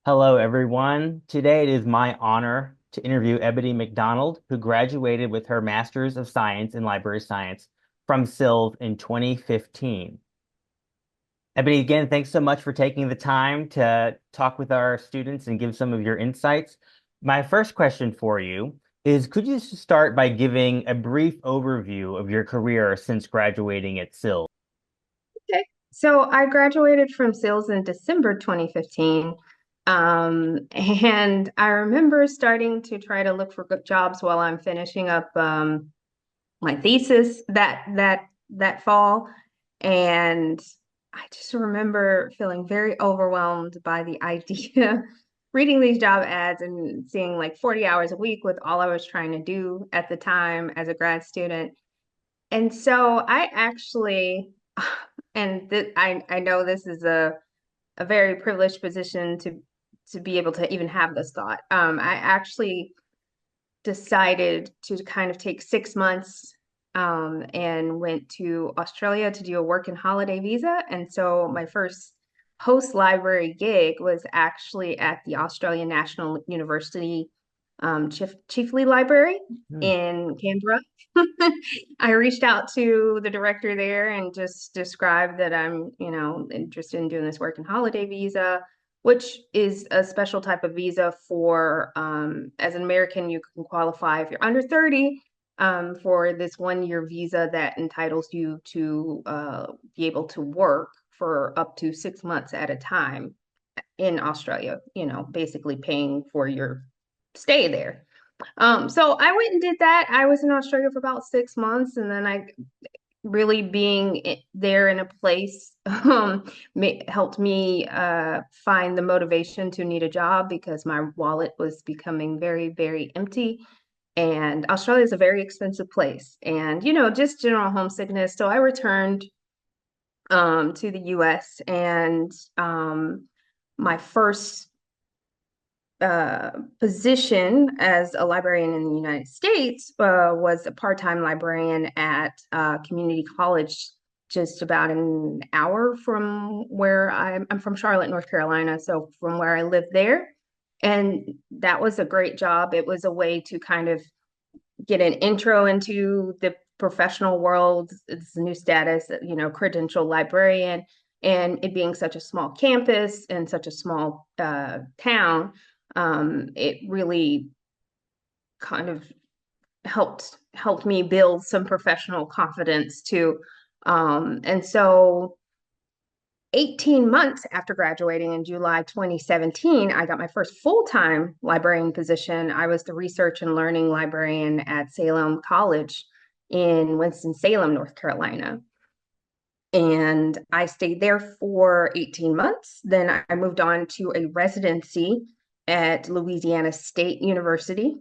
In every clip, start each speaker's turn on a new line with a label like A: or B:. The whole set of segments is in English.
A: Hello, everyone. Today it is my honor to interview Ebony McDonald, who graduated with her Master's of Science in Library Science from SILV in 2015. Ebony, again, thanks so much for taking the time to talk with our students and give some of your insights. My first question for you is, could you start by giving a brief overview of your career since graduating at SILV?
B: Okay. So I graduated from sales in December 2015. And I remember starting to try to look for good jobs while I'm finishing up my thesis that fall. And I just remember feeling very overwhelmed by the idea, reading these job ads and seeing like 40 hours a week with all I was trying to do at the time as a grad student. And so I actually, and I know this is a very privileged position to be able to even have this thought. I actually decided to kind of take 6 months and went to Australia to do a work and holiday visa. And so my first post library gig was actually at the Australian National University Chiefly Library
A: Hmm.
B: in Canberra. I reached out to the director there and just described that I'm interested in doing this work and holiday visa, which is a special type of visa for, as an American, you can qualify if you're under 30 for this 1 year visa that entitles you to be able to work for up to 6 months at a time in Australia, basically paying for your stay there. So I went and did that. I was in Australia for about 6 months, and then I really being there in a place helped me find the motivation to need a job because my wallet was becoming very, very empty. And Australia is a very expensive place, and just general homesickness. So I returned to the U.S. and my first position as a librarian in the United States was a part-time librarian at community college, just about an hour from where I'm from Charlotte, North Carolina. So from where I lived there. And that was a great job. It was a way to kind of get an intro into the professional world. It's a new status, credential librarian. And it being such a small campus and such a small town, it really kind of helped me build some professional confidence too. And so 18 months after graduating in July 2017, I got my first full-time librarian position. I was the research and learning librarian at Salem College in Winston-Salem, North Carolina. And I stayed there for 18 months. Then I moved on to a residency at Louisiana State University.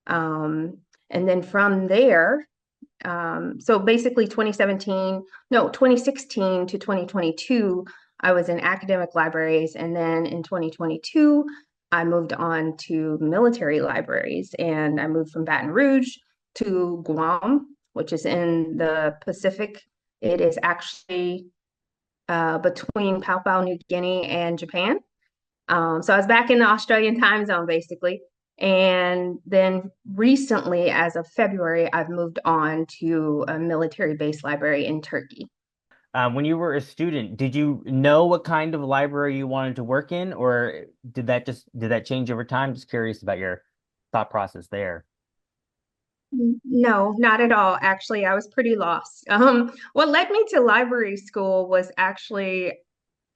B: Um, and then from there, so basically 2016 to 2022, I was in academic libraries. And then in 2022, I moved on to military libraries and I moved from Baton Rouge to Guam, which is in the Pacific. It is actually between Papua New Guinea and Japan. So I was back in the Australian time zone basically. And then recently, as of February, I've moved on to a military base library in Turkey.
A: When you were a student, did you know what kind of library you wanted to work in, or did that change over time? Just curious about your thought process there.
B: No, not at all. Actually, I was pretty lost. What led me to library school was actually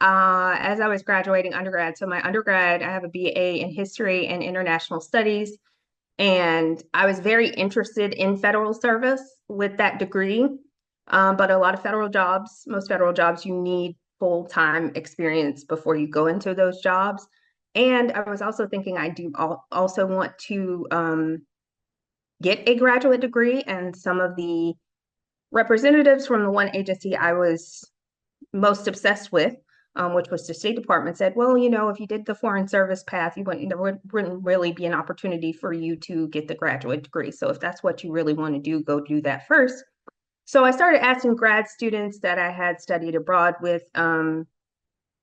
B: as I was graduating undergrad. So my undergrad, I have a BA in history and international studies. And I was very interested in federal service with that degree. But a lot of federal jobs, most federal jobs, you need full-time experience before you go into those jobs. And I was also thinking I do also want to get a graduate degree. And some of the representatives from the one agency I was most obsessed with, which was the State Department, said, well, if you did the Foreign Service path, there wouldn't really be an opportunity for you to get the graduate degree. So if that's what you really want to do, go do that first. So I started asking grad students that I had studied abroad with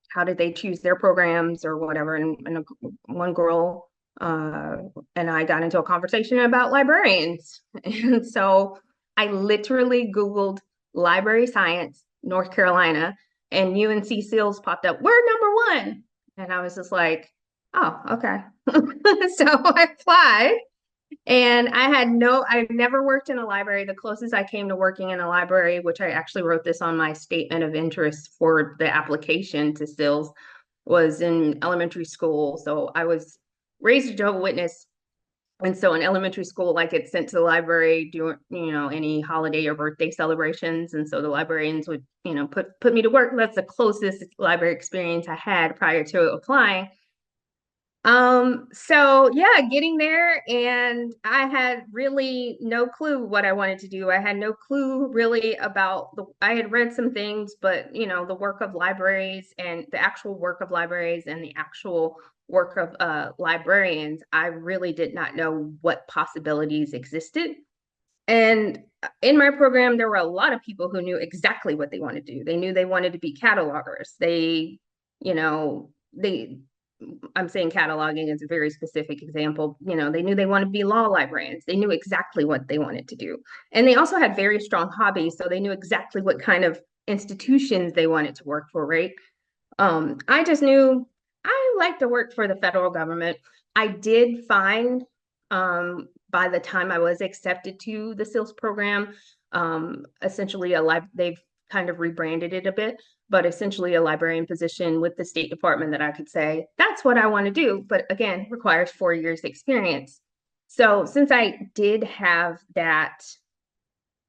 B: how did they choose their programs or whatever. And one girl and I got into a conversation about librarians. And so I literally Googled library science, North Carolina, and UNC Seals popped up. We're number 1. And I was just like, oh, okay. So I applied and I never worked in a library. The closest I came to working in a library, which I actually wrote this on my statement of interest for the application to Stills, was in elementary school. So I was raised a Jehovah's Witness. And so in elementary school, like it's sent to the library during, any holiday or birthday celebrations. And so the librarians would, put me to work. That's the closest library experience I had prior to applying. So yeah, getting there and I had really no clue what I wanted to do. I had no clue really about I had read some things, but the work of libraries and the actual work of libraries and the actual work of librarians, I really did not know what possibilities existed. And in my program, there were a lot of people who knew exactly what they wanted to do. They knew they wanted to be catalogers. You know, they I'm saying cataloging is a very specific example. They knew they wanted to be law librarians. They knew exactly what they wanted to do. And they also had very strong hobbies. So they knew exactly what kind of institutions they wanted to work for, right? I just knew I like to work for the federal government. I did find by the time I was accepted to the SILS program, essentially they've kind of rebranded it a bit, but essentially a librarian position with the State Department that I could say, that's what I want to do. But again, requires 4 years experience. So since I did have that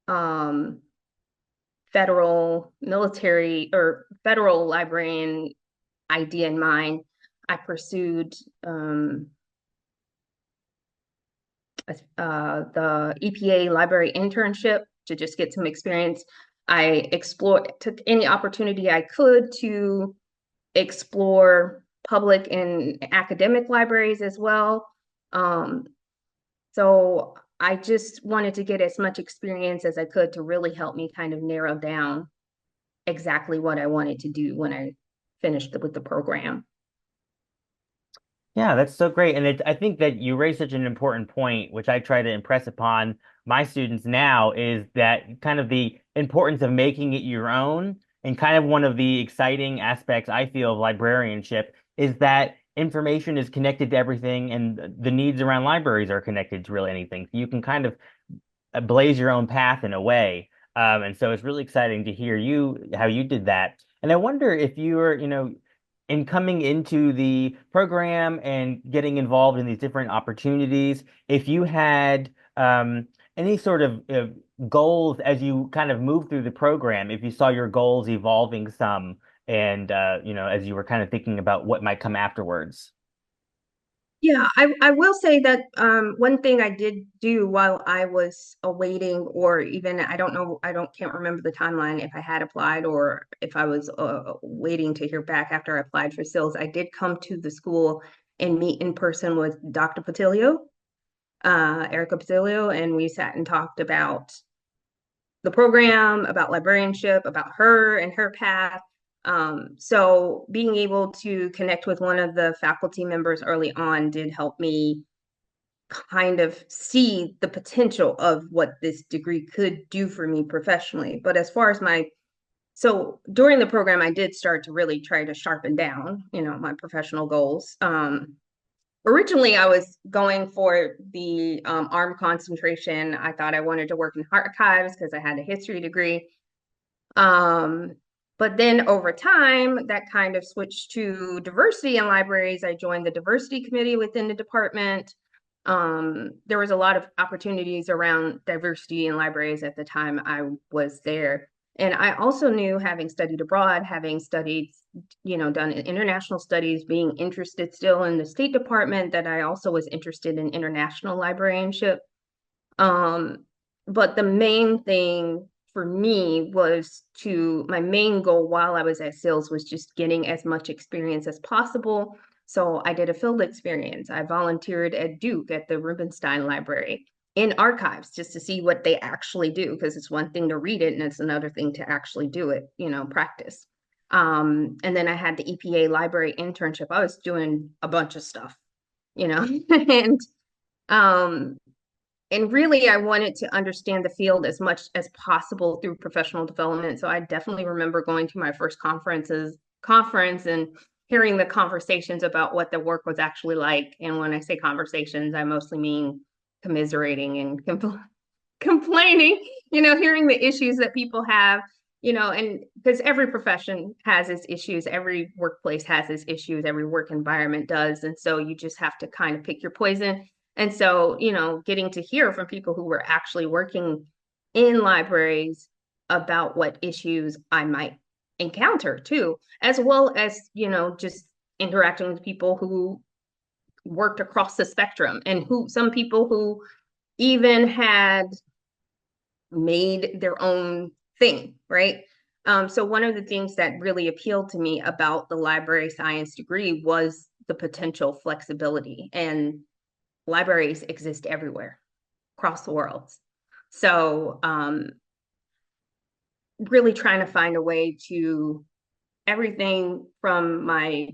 B: um, federal military or federal librarian idea in mind, I pursued the EPA library internship to just get some experience. I took any opportunity I could to explore public and academic libraries as well. Um, so I just wanted to get as much experience as I could to really help me kind of narrow down exactly what I wanted to do when I finished with the program.
A: Yeah, that's so great. And I think that you raised such an important point, which I try to impress upon my students now, is that kind of the importance of making it your own. And kind of one of the exciting aspects I feel of librarianship is that information is connected to everything, and the needs around libraries are connected to really anything. You can kind of blaze your own path in a way. And so it's really exciting to hear how you did that. And I wonder if you were, in coming into the program and getting involved in these different opportunities, if you had any sort of goals as you kind of move through the program, if you saw your goals evolving some, and as you were kind of thinking about what might come afterwards.
B: Yeah, I will say that one thing I did do while I was awaiting, or even I don't know, can't remember the timeline if I had applied or if I was waiting to hear back after I applied for SILS. I did come to the school and meet in person with Dr. Patilio, Erica Patilio, and we sat and talked about the program, about librarianship, about her and her path. So being able to connect with one of the faculty members early on did help me kind of see the potential of what this degree could do for me professionally. But as far as so during the program, I did start to really try to sharpen down, my professional goals. Originally, I was going for the ARM concentration. I thought I wanted to work in archives because I had a history degree. Um, but then over time, that kind of switched to diversity in libraries. I joined the diversity committee within the department. There was a lot of opportunities around diversity in libraries at the time I was there. And I also knew, having studied abroad, having studied, done international studies, being interested still in the State Department, that I also was interested in international librarianship. But the main thing for me was my main goal while I was at SILS was just getting as much experience as possible. So I did a field experience. I volunteered at Duke at the Rubenstein Library in archives just to see what they actually do, because it's one thing to read it and it's another thing to actually do it, practice. And then I had the EPA library internship. I was doing a bunch of stuff, you know, um, and really I wanted to understand the field as much as possible through professional development. So I definitely remember going to my first conference and hearing the conversations about what the work was actually like. And when I say conversations, I mostly mean commiserating and complaining, hearing the issues that people have, and because every profession has its issues, every workplace has its issues, every work environment does. And so you just have to kind of pick your poison. And so, getting to hear from people who were actually working in libraries about what issues I might encounter too, as well as, just interacting with people who worked across the spectrum and some people who even had made their own thing, right? So one of the things that really appealed to me about the library science degree was the potential flexibility, and libraries exist everywhere across the world. So really trying to find a way to everything from my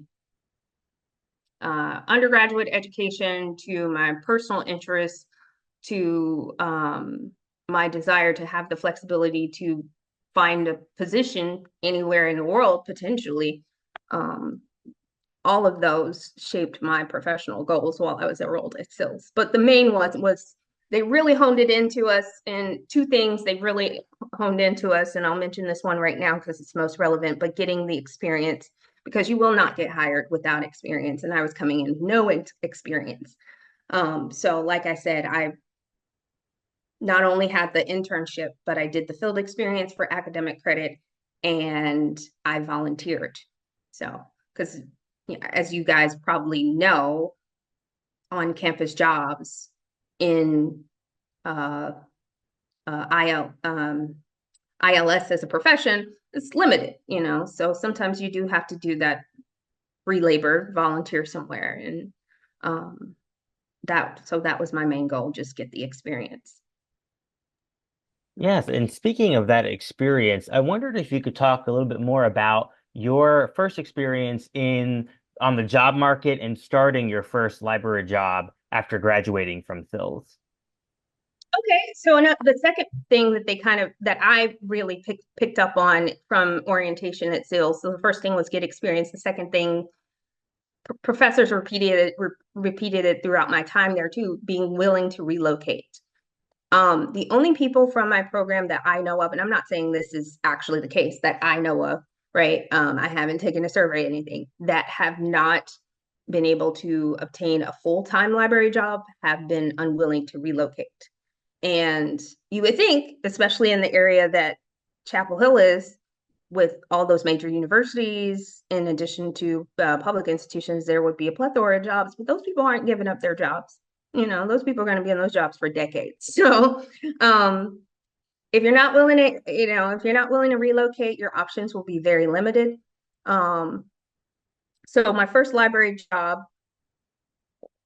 B: undergraduate education to my personal interests to my desire to have the flexibility to find a position anywhere in the world potentially. Um, all of those shaped my professional goals while I was enrolled at SILS. But the main one was they really honed it into us in two things. They really honed into us, and I'll mention this one right now because it's most relevant, but getting the experience, because you will not get hired without experience. And I was coming in no experience. So like I said, I not only had the internship, but I did the field experience for academic credit and I volunteered. So, because as you guys probably know, on campus jobs in uh, ILS as a profession, it's limited, So sometimes you do have to do that free labor, volunteer somewhere. And that was my main goal, just get the experience.
A: Yes, and speaking of that experience, I wondered if you could talk a little bit more about your first experience in on the job market and starting your first library job after graduating from Phil's.
B: Okay, so the second thing that that I really picked up on from orientation at SILS. So the first thing was get experience. The second thing, professors repeated it throughout my time there too, being willing to relocate. The only people from my program that I know of, and I'm not saying this is actually the case that I know of, right? I haven't taken a survey or anything, that have not been able to obtain a full-time library job, have been unwilling to relocate. And you would think, especially in the area that Chapel Hill is, with all those major universities, in addition to public institutions, there would be a plethora of jobs, but those people aren't giving up their jobs. Those people are going to be in those jobs for decades. So, if you're not willing to, if you're not willing to relocate, your options will be very limited. Um, so my first library job,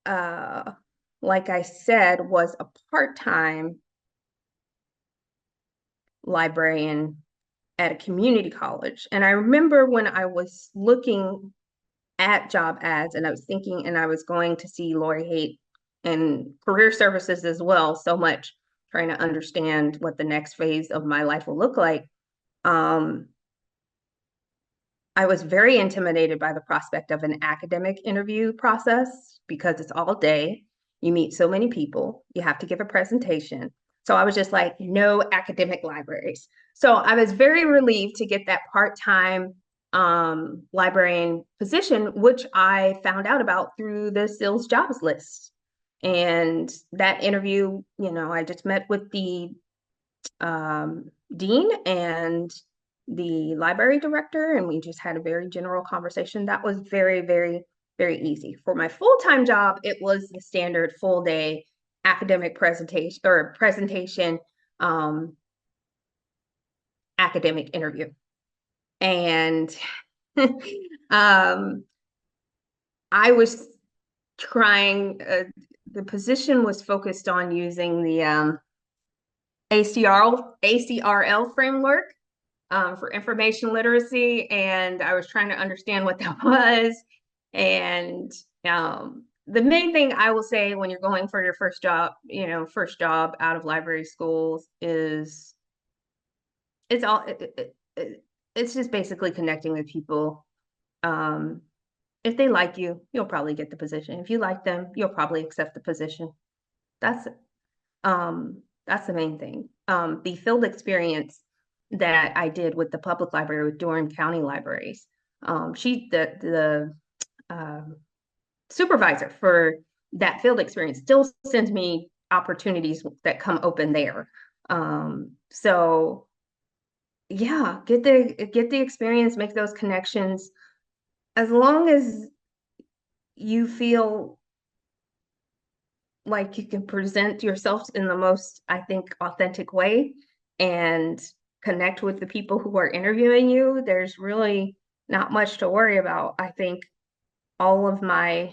B: uh, like I said, was a part-time librarian at a community college. And I remember when I was looking at job ads and I was thinking, and I was going to see Lori Haight and career services as well, so much trying to understand what the next phase of my life will look like. Um, I was very intimidated by the prospect of an academic interview process because it's all day. You meet so many people, you have to give a presentation. So I was just like, no academic libraries. So I was very relieved to get that part-time librarian position, which I found out about through the SILS jobs list. And that interview, I just met with the dean and the library director, and we just had a very general conversation. That was very, very, very easy. For my full-time job, it was the standard full day academic presentation, um, academic interview. And um, I was trying, the position was focused on using the ACRL framework. for information literacy, and I was trying to understand what that was. And the main thing I will say when you're going for your first job, first job out of library schools is it's all it's just basically connecting with people. Um, if they like you, you'll probably get the position. If you like them, you'll probably accept the position. That's that's the main thing. The field experience that I did with the public library with Durham County Libraries. The uh, supervisor for that field experience still sends me opportunities that come open there. So yeah, get the experience, make those connections. As long as you feel like you can present yourself in the most, I think, authentic way and connect with the people who are interviewing you, there's really not much to worry about. I think all of my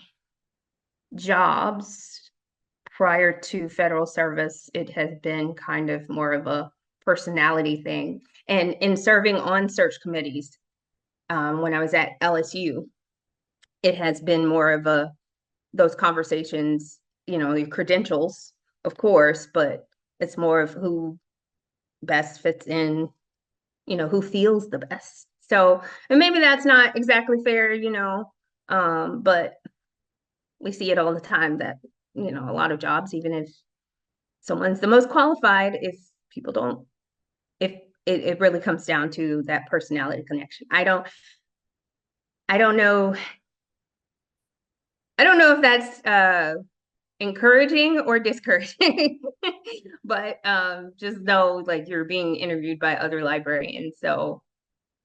B: jobs prior to federal service, it has been kind of more of a personality thing. And in serving on search committees, when I was at LSU, it has been more of a those conversations, your credentials, of course, but it's more of who best fits in, who feels the best. So, and maybe that's not exactly fair, but we see it all the time that, a lot of jobs, even if someone's the most qualified, if people don't, if it really comes down to that personality connection. I don't know. I don't know if that's encouraging or discouraging, but just know like you're being interviewed by other librarians. So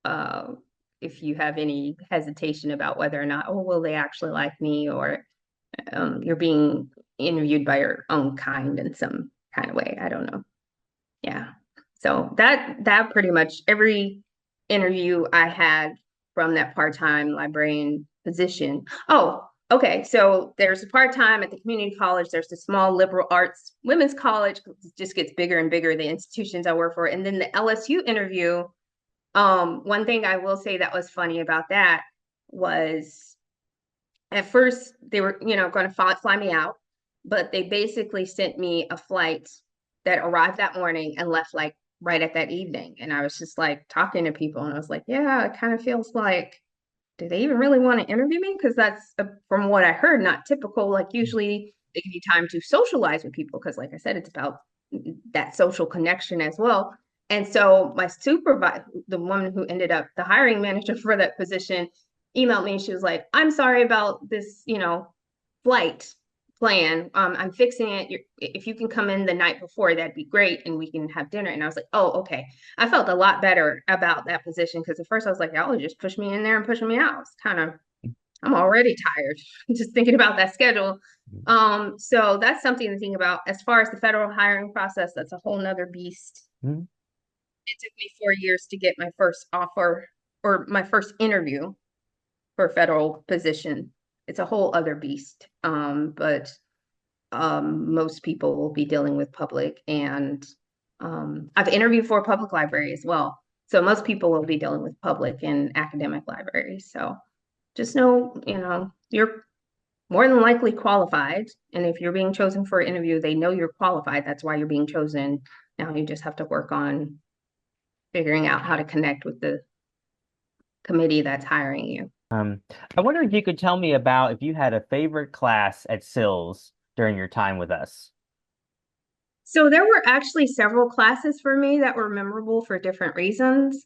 B: uh, if you have any hesitation about whether or not, oh, will they actually like me, or you're being interviewed by your own kind in some kind of way. I don't know. Yeah. So that pretty much every interview I had from that part-time librarian position. Oh, okay. So there's a part-time at the community college. There's the small liberal arts women's college. It just gets bigger and bigger, the institutions I work for. And then the LSU interview, one thing I will say that was funny about that was at first they were, going to fly me out, but they basically sent me a flight that arrived that morning and left like right at that evening. And I was just like talking to people and I was like, yeah, it kind of feels like, do they even really want to interview me? Because that's from what I heard, not typical. Like usually they give you time to socialize with people because, like I said, it's about that social connection as well. And so my supervisor, the woman who ended up the hiring manager for that position, emailed me. She was like, "I'm sorry about this, flight plan. I'm fixing it. If you can come in the night before, that'd be great, and we can have dinner." And I was like, "Oh, okay." I felt a lot better about that position because at first I was like, "Y'all just push me in there and pushing me out." It's kind of, I'm already tired just thinking about that schedule. So that's something to think about. As far as the federal hiring process, that's a whole nother beast.
A: Mm-hmm.
B: It took me 4 years to get my first offer or my first interview for a federal position. It's a whole other beast. But most people will be dealing with public, and I've interviewed for a public library as well. So most people will be dealing with public and academic libraries. So just know, you're more than likely qualified. And if you're being chosen for an interview, they know you're qualified. That's why you're being chosen. Now you just have to work on figuring out how to connect with the committee that's hiring you.
A: I wonder if you could tell me about if you had a favorite class at Sills during your time with us.
B: So there were actually several classes for me that were memorable for different reasons.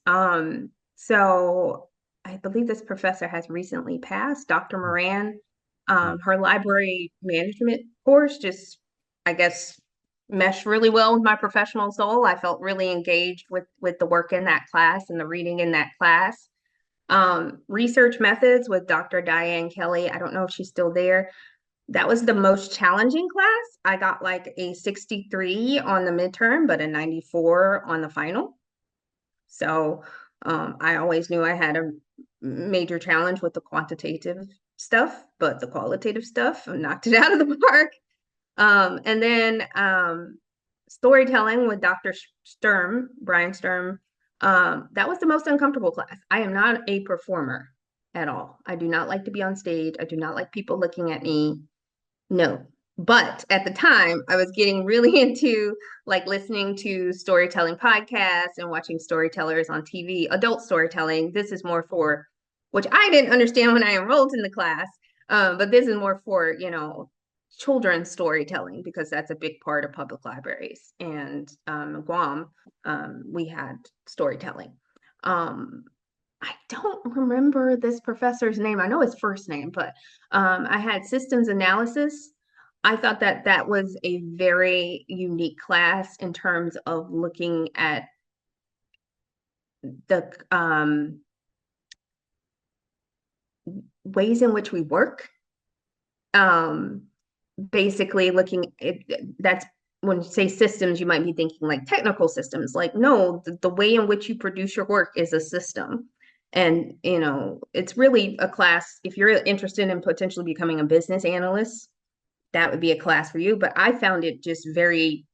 B: So I believe this professor has recently passed, Dr. Moran. Her library management course just, I guess, meshed really well with my professional soul. I felt really engaged with the work in that class and the reading in that class. Research methods with Dr. Diane Kelly. I don't know if she's still there. That was the most challenging class. I got like a 63 on the midterm, but a 94 on the final. So I always knew I had a major challenge with the quantitative stuff, but the qualitative stuff, I knocked it out of the park. And then storytelling with Dr. Sturm, Brian Sturm. That was the most uncomfortable class. I am not a performer at all. I do not like to be on stage. I do not like people looking at me. No. But at the time, I was getting really into like listening to storytelling podcasts and watching storytellers on TV, adult storytelling. This is more for, which I didn't understand when I enrolled in the class, but this is more for, children's storytelling because that's a big part of public libraries. And Guam, we had storytelling. Um, I don't remember this professor's name. I know his first name, but I had systems analysis. I thought that that was a very unique class in terms of looking at the ways in which we work. Um, Basically, looking at that's when you say systems, you might be thinking like technical systems. Like, no, the way in which you produce your work is a system. And, it's really a class. If you're interested in potentially becoming a business analyst, that would be a class for you. But I found it just very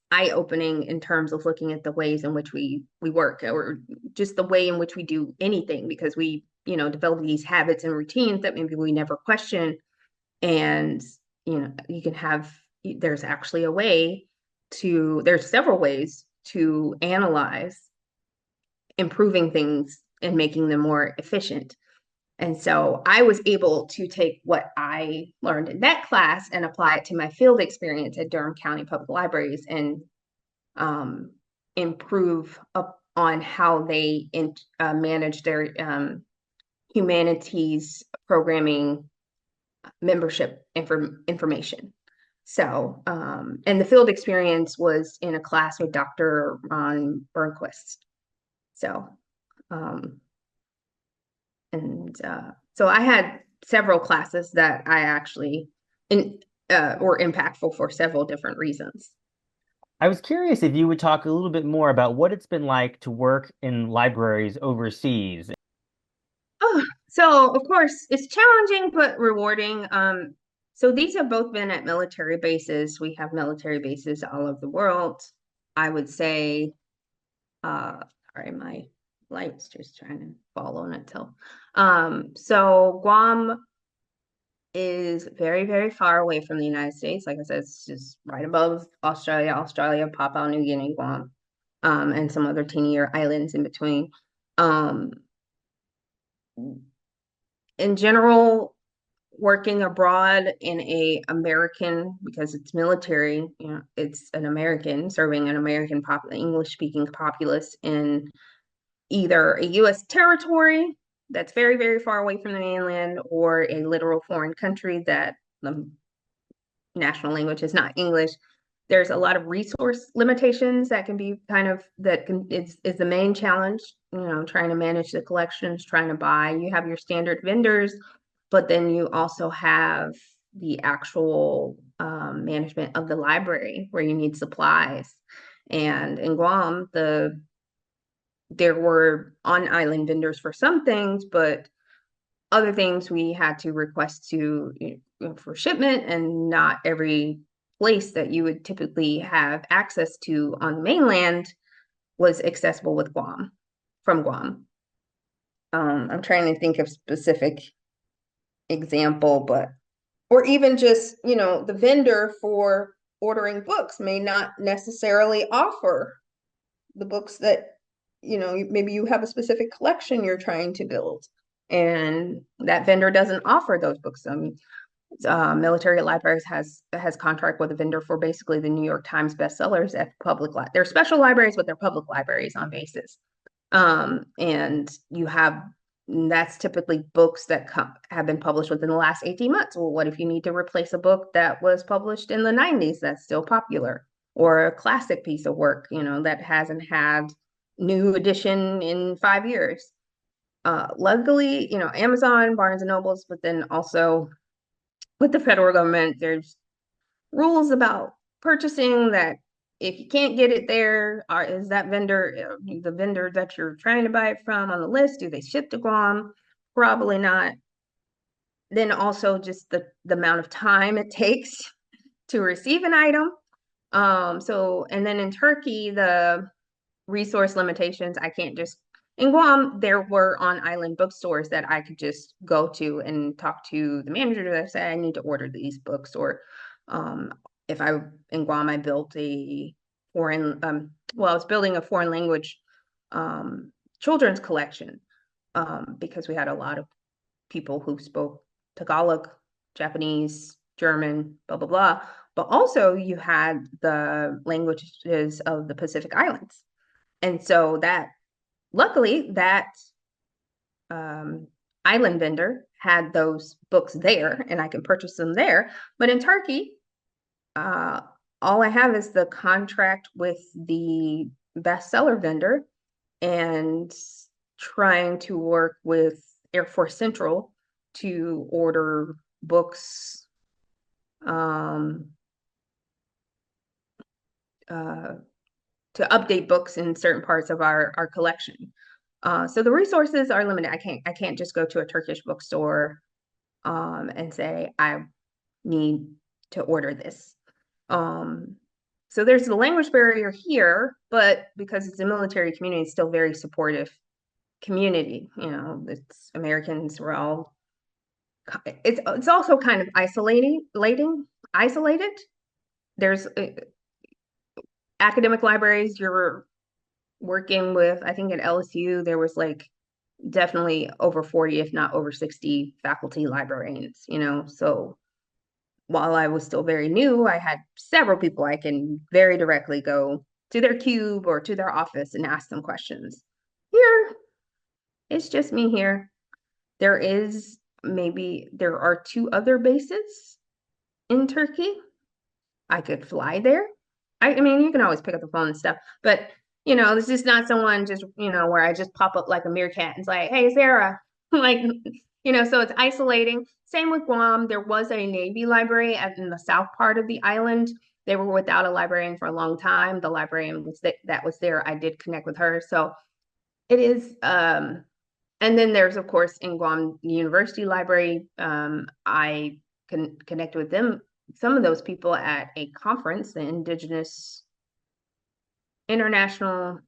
B: eye-opening in terms of looking at the ways in which we work or just the way in which we do anything because we, develop these habits and routines that maybe we never question. And, you can have, there's actually a way there's several ways to analyze improving things and making them more efficient. And so I was able to take what I learned in that class and apply it to my field experience at Durham County Public Libraries and um, improve up on how they manage their humanities programming membership information. So, and the field experience was in a class with Dr. Ron Burnquist. So, um, so I had several classes that I actually were impactful for several different reasons.
A: I was curious if you would talk a little bit more about what it's been like to work in libraries overseas.
B: Oh, so of course it's challenging but rewarding. So these have both been at military bases. We have military bases all over the world. I would say, sorry, my light's just trying to fall on itself. So Guam is very, very far away from the United States. Like I said, it's just right above Australia, Papua New Guinea, Guam, and some other teenier islands in between. Um, in general, working abroad in a American, because it's military, it's an American serving an American English speaking populace in either a US territory that's very, very far away from the mainland or a literal foreign country that the national language is not English. There's a lot of resource limitations that can be is the main challenge, trying to manage the collections, trying to buy. You have your standard vendors, but then you also have the actual management of the library where you need supplies. And in Guam, there were on-island vendors for some things, but other things we had to request for shipment, and not every place that you would typically have access to on the mainland was accessible with Guam from Guam. I'm trying to think of specific example, but or even just, the vendor for ordering books may not necessarily offer the books that, maybe you have a specific collection you're trying to build, and that vendor doesn't offer those books. Military libraries has contract with a vendor for basically the New York Times bestsellers at they're special libraries, but they're public libraries on basis. And that's typically books that have been published within the last 18 months. Well, what if you need to replace a book that was published in the 90s that's still popular, or a classic piece of work, that hasn't had new edition in 5 years? Luckily, Amazon, Barnes and Nobles, but then also with the federal government, there's rules about purchasing that if you can't get it there, is that vendor, the vendor that you're trying to buy it from on the list, do they ship to Guam? Probably not. Then also just the amount of time it takes to receive an item. And then in Turkey, resource limitations. I can't just in Guam, there were on island bookstores that I could just go to and talk to the manager that say I need to order these books. Or um, if I in Guam, I built a foreign well, I was building a foreign language um, children's collection because we had a lot of people who spoke Tagalog, Japanese, German, blah, blah, blah. But also you had the languages of the Pacific Islands. And so that, luckily, that um, island vendor had those books there and I can purchase them there. But in Turkey, uh, all I have is the contract with the bestseller vendor and trying to work with Air Force Central to order books um, uh, to update books in certain parts of our collection. So the resources are limited. I can't just go to a Turkish bookstore and say I need to order this. Um, so there's the language barrier here, but because it's a military community, it's still very supportive community. You know, it's Americans. We're all. It's also kind of isolated. There's academic libraries. You're working with. I think at LSU there was like definitely over 40, if not over 60 faculty librarians. You know, so while I was still very new, I had several people I can very directly go to their cube or to their office and ask them questions. Here, it's just me here. There are two other bases in Turkey. I could fly there. I mean, you can always pick up the phone and stuff, but this is not someone just, where I just pop up like a meerkat and it's like, hey, Sarah, like, so it's isolating. Same with Guam. There was a Navy library in the south part of the island. They were without a librarian for a long time. The librarian that was there, I did connect with her. So it is, and then there's, of course, in Guam University Library. I can connect with them, some of those people at a conference, the International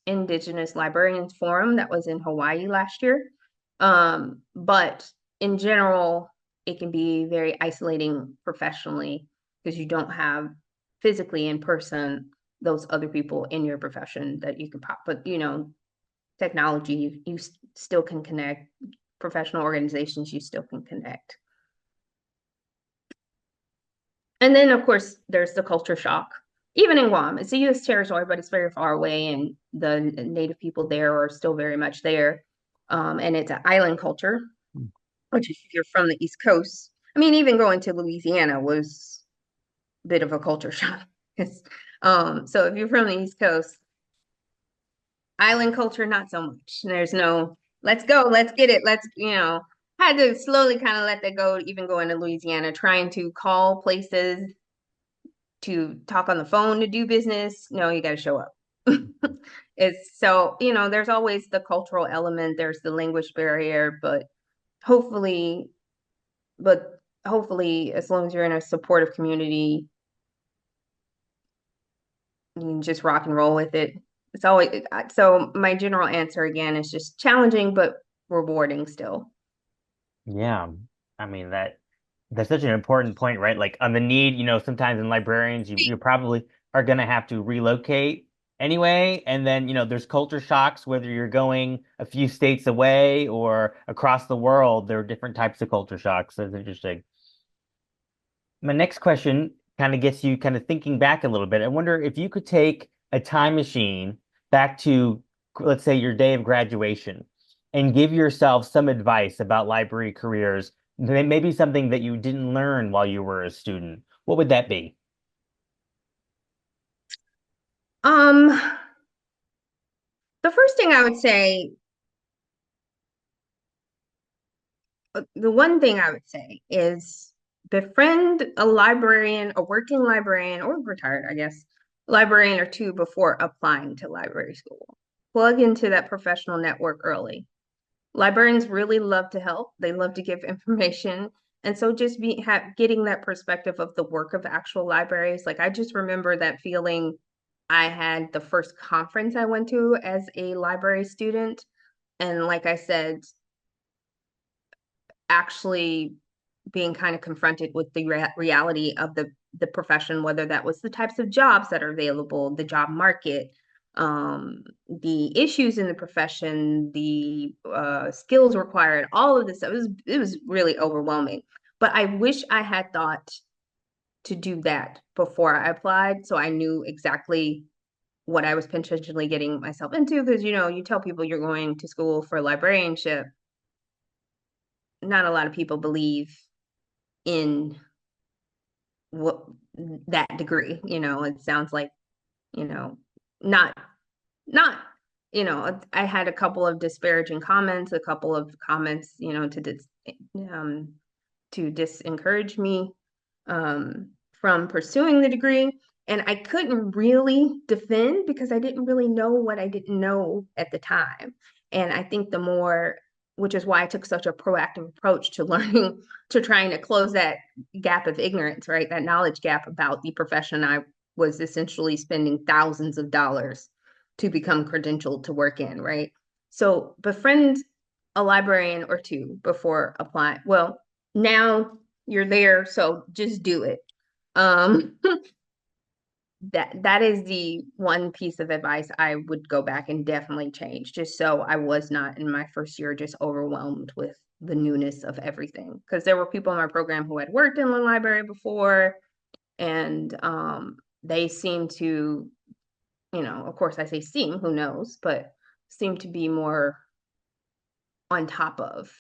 B: Indigenous Librarians Forum that was in Hawaii last year. But in general, it can be very isolating professionally because you don't have physically in person those other people in your profession that you can pop. But technology, you still can connect. Professional organizations, you still can connect. And then, of course, there's the culture shock. Even in Guam, it's a U.S. territory, but it's very far away, and the native people there are still very much there. And it's an island culture, which if you're from the East Coast, I mean, even going to Louisiana was a bit of a culture shock. So if you're from the East Coast, island culture, not so much. There's no, let's go, let's get it, had to slowly kind of let that go, even going to Louisiana, trying to call places to talk on the phone to do business. No, you got to show up. It's so, there's always the cultural element, there's the language barrier, hopefully, but hopefully, as long as you're in a supportive community, you can just rock and roll with it. It's always so my general answer again is just challenging but rewarding still.
A: Yeah. I mean that's such an important point, right? Like on the need, sometimes in librarians you probably are gonna have to relocate anyway. And then, there's culture shocks, whether you're going a few states away or across the world, there are different types of culture shocks. That's interesting. My next question kind of gets you kind of thinking back a little bit. I wonder if you could take a time machine back to, let's say, your day of graduation and give yourself some advice about library careers, maybe something that you didn't learn while you were a student. What would that be?
B: Um, the first thing I would say, the one thing I would say is befriend a librarian, a working librarian, or retired, I guess, librarian or two before applying to library school. Plug into that professional network early. Librarians really love to help. They love to give information. And so just getting that perspective of the work of actual libraries. Like I just remember that feeling I had the first conference I went to as a library student. And like I said, actually being kind of confronted with the reality of the profession, whether that was the types of jobs that are available, the job market, the issues in the profession, the skills required, all of this stuff. It was really overwhelming. But I wish I had thought to do that before I applied, so I knew exactly what I was potentially getting myself into. Because you tell people you're going to school for librarianship, not a lot of people believe in what that degree. It sounds like, you know, not not, I had a couple of disparaging comments, a couple of comments, um to disencourage me from pursuing the degree. And I couldn't really defend because I didn't really know what I didn't know at the time. And I think the more, which is why I took such a proactive approach to learning, to trying to close that gap of ignorance, right? That knowledge gap about the profession I was essentially spending thousands of dollars to become credentialed to work in, right? So befriend a librarian or two before applying. Well, now you're there, so just do it. Um, that is the one piece of advice I would go back and definitely change, just so I was not in my first year just overwhelmed with the newness of everything. Because there were people in my program who had worked in the library before, and they seem to, of course, I say seem, who knows, but seem to be more on top of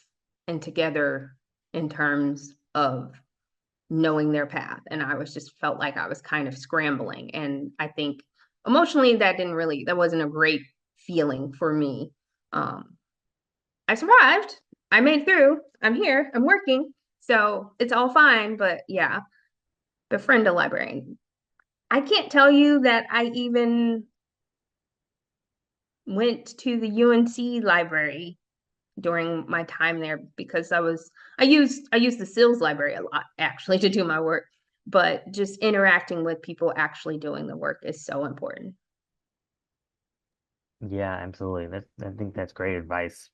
B: and together in terms of knowing their path. And I was just felt like I was kind of scrambling. And I think emotionally that wasn't a great feeling for me. Um, I survived. I made it through. I'm here. I'm working. So it's all fine. But yeah, befriend a librarian. I can't tell you that I even went to the UNC library during my time there because I used the Sills library a lot actually to do my work, but just interacting with people actually doing the work is so important.
A: Yeah, absolutely. I think that's great advice.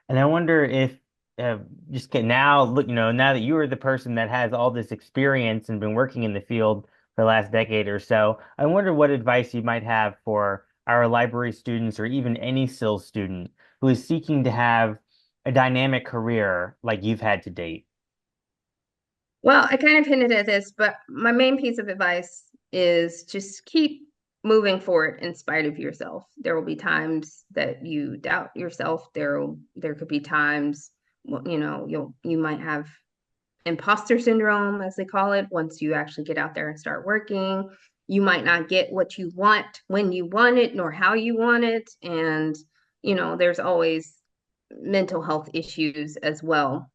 A: And I wonder if uh, just get now look, now that you are the person that has all this experience and been working in the field for the last decade or so, I wonder what advice you might have for our library students or even any SIL student who is seeking to have a dynamic career like you've had to date.
B: Well, I kind of hinted at this, but my main piece of advice is just keep moving forward in spite of yourself. There will be times that you doubt yourself. There could be times, well, you might have imposter syndrome, as they call it, once you actually get out there and start working. You might not get what you want when you want it, nor how you want it. And, there's always mental health issues as well.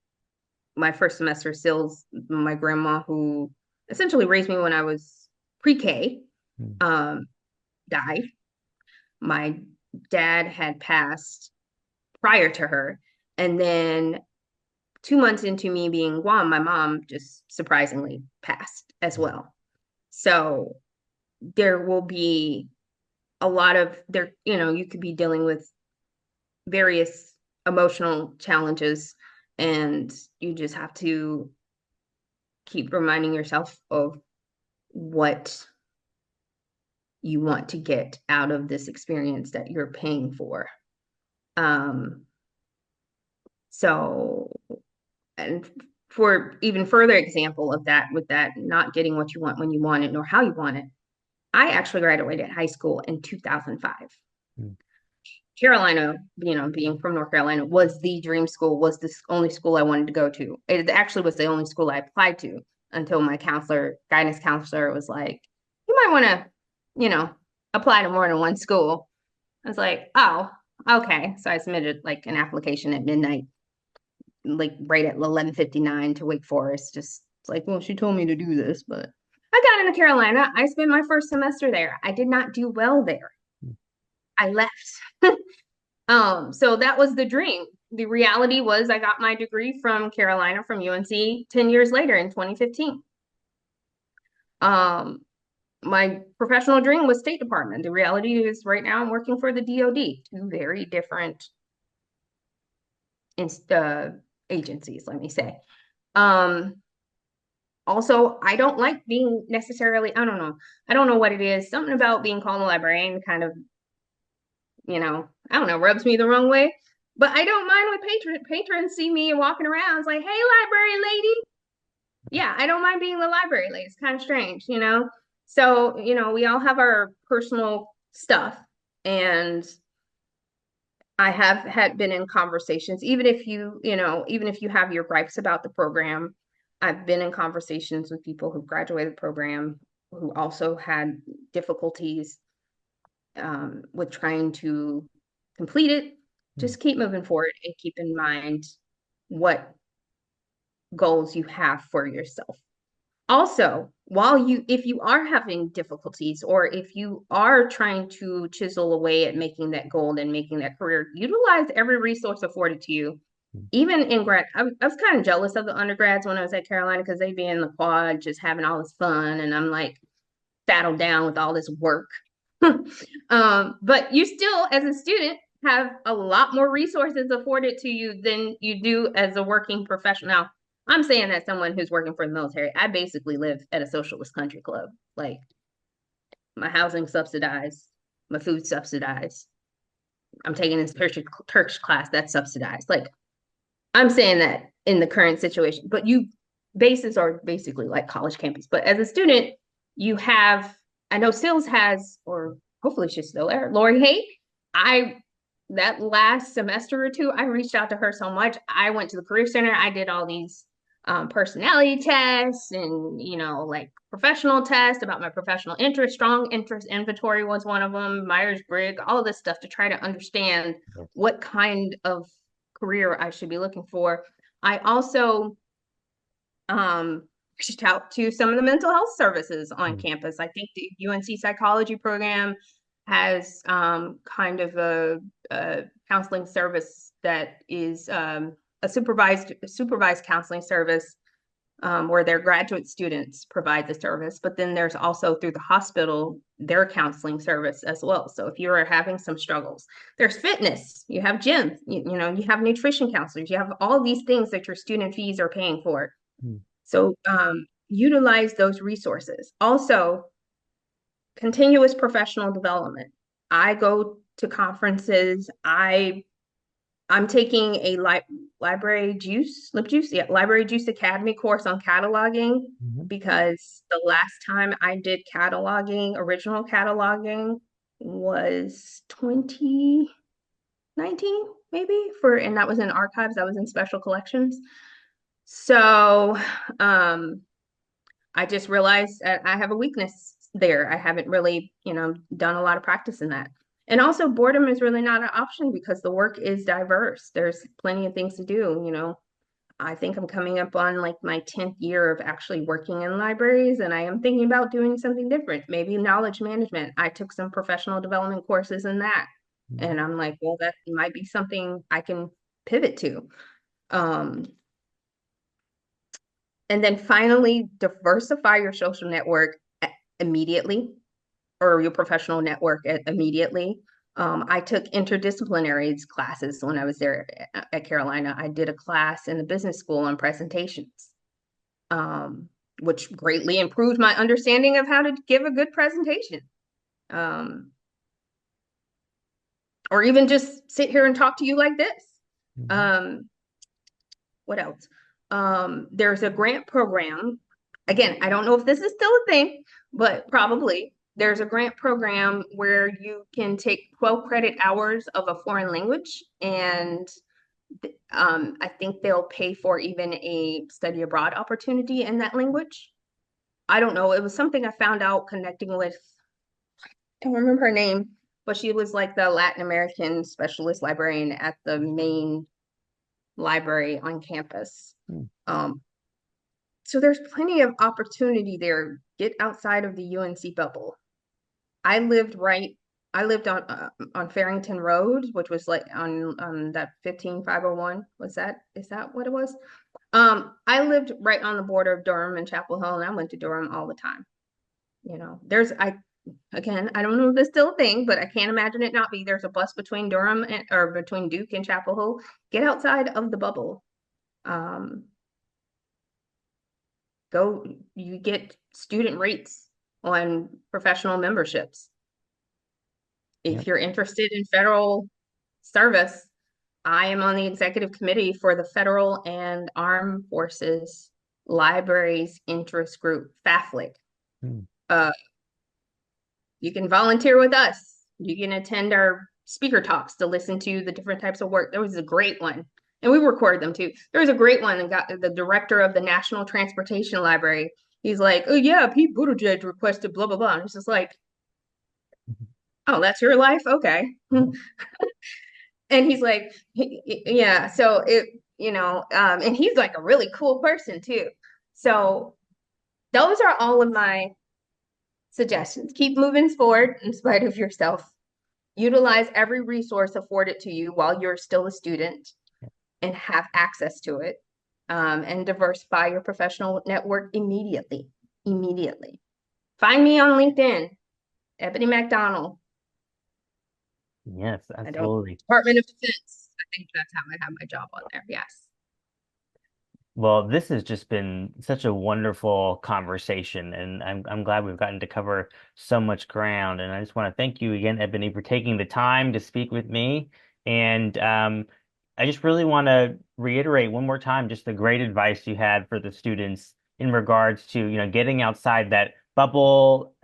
B: My first semester SILS, my grandma, who essentially raised me when I was pre-K,
A: Hmm.
B: um, died. My dad had passed prior to her. And then 2 months into me being Guam, my mom just surprisingly passed as well. So there will be a lot of there, you could be dealing with various emotional challenges, and you just have to keep reminding yourself of what you want to get out of this experience that you're paying for. Um, so, and for even further example of that, with that not getting what you want when you want it nor how you want it, I actually graduated high school in 2005.
A: Hmm.
B: Carolina, being from North Carolina, was the dream school, was the only school I wanted to go to. It actually was the only school I applied to until my guidance counselor was like, you might want to, apply to more than one school. I was like, oh, okay. So I submitted like an application at midnight, like right at 11:59 to Wake Forest. Just it's like, well, she told me to do this, but I got into Carolina. I spent my first semester there. I did not do well there. I left. So that was the dream. The reality was I got my degree from Carolina, from UNC 10 years later in 2015. Um, my professional dream was State Department. The reality is right now I'm working for the DoD, two very different uh, agencies, let me say. Um, Also, I don't like being necessarily, I don't know. I don't know what it is. Something about being called a librarian kind of, I don't know, rubs me the wrong way. But I don't mind when patrons see me walking around. It's like, hey, library lady. Yeah, I don't mind being the library lady. It's kind of strange, you know? So, we all have our personal stuff. And I have had been in conversations, even if you have your gripes about the program, I've been in conversations with people who graduated the program who also had difficulties with trying to complete it.
A: Hmm.
B: Just keep moving forward and keep in mind what goals you have for yourself. Also, if you are having difficulties or if you are trying to chisel away at making that goal and making that career, utilize every resource afforded to you. Even in grad, I was kind of jealous of the undergrads when I was at Carolina because they'd be in the quad just having all this fun, and I'm like saddled down with all this work. But you still, as a student, have a lot more resources afforded to you than you do as a working professional. Now, I'm saying that someone who's working for the military, I basically live at a socialist country club. Like my housing subsidized, my food subsidized. I'm taking this Turkish class that's subsidized. Like I'm saying that in the current situation, but bases are basically like college campus. But as a student, you have, I know Sills has, or hopefully she's still there, Lori Haight. I, that last semester or two, I reached out to her so much. I went to the Career Center. I did all these personality tests and, like professional tests about my professional interest. Strong interest inventory was one of them, Myers-Briggs, all of this stuff to try to understand what kind of career I should be looking for. I also reached out to some of the mental health services on campus. I think the UNC psychology program has kind of a counseling service that is a supervised counseling service where their graduate students provide the service. But then there's also through the hospital, their counseling service as well. So if you are having some struggles, there's fitness, you have gyms, you have nutrition counselors, you have all these things that your student fees are paying for.
A: Hmm.
B: So utilize those resources. Also, continuous professional development. I go to conferences. I'm taking a Library Juice Academy course on cataloging
A: Mhm.
B: because the last time I did original cataloging was 2019, maybe and that was in archives, I was in special collections. So, I just realized that I have a weakness there. I haven't really, done a lot of practice in that. And also boredom is really not an option because the work is diverse. There's plenty of things to do. I think I'm coming up on like my 10th year of actually working in libraries, and I am thinking about doing something different, maybe knowledge management. I took some professional development courses in that. And I'm like, well, that might be something I can pivot to. Um, and then finally, diversify your social network immediately or your professional network immediately. I took interdisciplinaries classes when I was there at Carolina. I did a class in the business school on presentations, which greatly improved my understanding of how to give a good presentation. Um, or even just sit here and talk to you like this.
A: Mhm.
B: Um, what else? There's a grant program. Again, I don't know if this is still a thing, but probably there's a grant program where you can take 12 credit hours of a foreign language, and I think they'll pay for even a study abroad opportunity in that language. I don't know. It was something I found out connecting with, I don't remember her name, but she was like the Latin American specialist librarian at the main library on campus.
A: Hmm.
B: Um, so there's plenty of opportunity there. Get outside of the UNC bubble. I lived right. I lived on Farrington Road, which was like on that 15501. Is that what it was? I lived right on the border of Durham and Chapel Hill, and I went to Durham all the time. There's again, I don't know if this is still a thing, but I can't imagine it not be. There's a bus between Durham or between Duke and Chapel Hill. Get outside of the bubble. Um, go, you get student rates on professional memberships. If
A: Yep.
B: you're interested in federal service, I am on the executive committee for the Federal and Armed Forces Libraries Interest Group, FAFLIC.
A: Hmm.
B: Uh, you can volunteer with us. You can attend our speaker talks to listen to the different types of work. There was a great one, and we recorded them too. There was a great one that got the director of the National Transportation Library. He's like, "Oh yeah, Pete Buttigieg requested blah blah blah." And it's just like, "Oh, that's your life, okay." And he's like, "Yeah." So and he's like a really cool person too. So those are all of my suggestions. Keep moving forward in spite of yourself. Utilize every resource afforded to you while you're still a student and have access to it. And diversify your professional network immediately. Immediately. Find me on LinkedIn, Ebony McDonald.
A: Yes,
B: I don't
A: absolutely.
B: Department of Defense. I think that's how I have my job on there. Yes.
A: Well, this has just been such a wonderful conversation, and I'm glad we've gotten to cover so much ground. And I just want to thank you again, Ebony, for taking the time to speak with me. And I just really want to reiterate one more time just the great advice you had for the students in regards to, getting outside that bubble.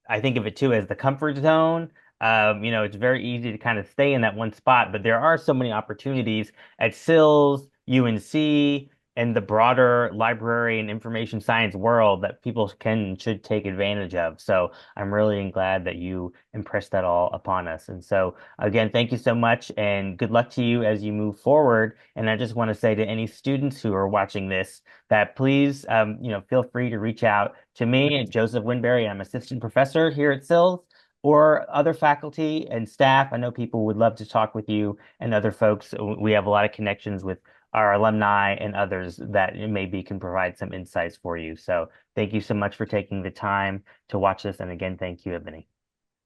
A: I think of it too as the comfort zone. It's very easy to kind of stay in that one spot, but there are so many opportunities at SILS, UNC and the broader library and information science world that people can and should take advantage of. So I'm really glad that you impressed that all upon us. And so again, thank you so much and good luck to you as you move forward. And I just want to say to any students who are watching this that please, feel free to reach out to me and Joseph Winberry. I'm assistant professor here at SILS. Or other faculty and staff. I know people would love to talk with you and other folks. We have a lot of connections with our alumni and others that maybe can provide some insights for you. So thank you so much for taking the time to watch this. And again, thank you, Ebony.